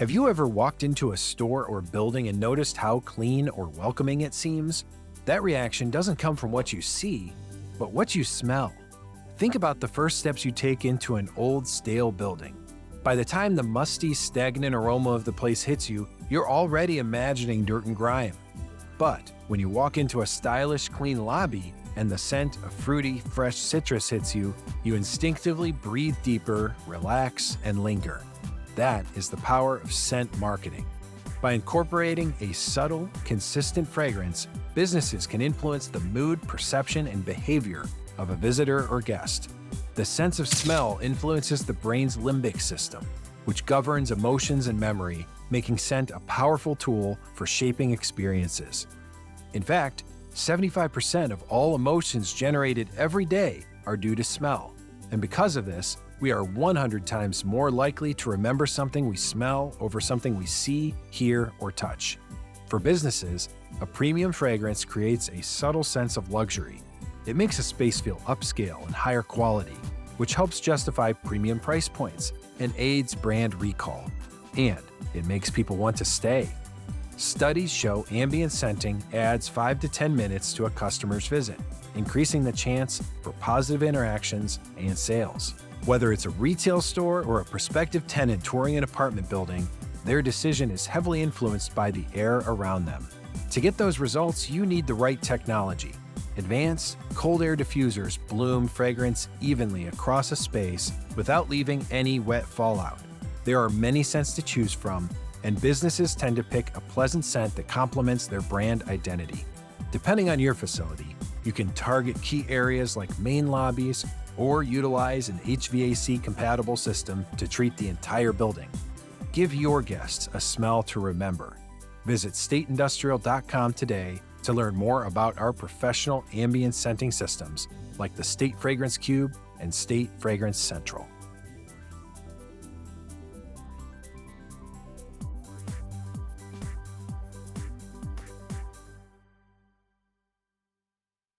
Have you ever walked into a store or building and noticed how clean or welcoming it seems? That reaction doesn't come from what you see, but what you smell. Think about the first steps you take into an old, stale building. By the time the musty, stagnant aroma of the place hits you, you're already imagining dirt and grime. But when you walk into a stylish, clean lobby and the scent of fruity, fresh citrus hits you, you instinctively breathe deeper, relax, and linger. That is the power of scent marketing. By incorporating a subtle, consistent fragrance, businesses can influence the mood, perception, and behavior of a visitor or guest. The sense of smell influences the brain's limbic system, which governs emotions and memory, making scent a powerful tool for shaping experiences. In fact, 75% of all emotions generated every day are due to smell. And because of this, we are 100 times more likely to remember something we smell over something we see, hear, or touch. For businesses, a premium fragrance creates a subtle sense of luxury. It makes a space feel upscale and higher quality, which helps justify premium price points and aids brand recall. And it makes people want to stay. Studies show ambient scenting adds 5 to 10 minutes to a customer's visit, increasing the chance for positive interactions and sales. Whether it's a retail store or a prospective tenant touring an apartment building, their decision is heavily influenced by the air around them. To get those results, you need the right technology. Advanced, cold air diffusers bloom fragrance evenly across a space without leaving any wet fallout. There are many scents to choose from, and businesses tend to pick a pleasant scent that complements their brand identity. Depending on your facility, you can target key areas like main lobbies or utilize an HVAC-compatible system to treat the entire building. Give your guests a smell to remember. Visit stateindustrial.com today to learn more about our professional ambient scenting systems like the State Fragrance Cube and State Fragrance Central.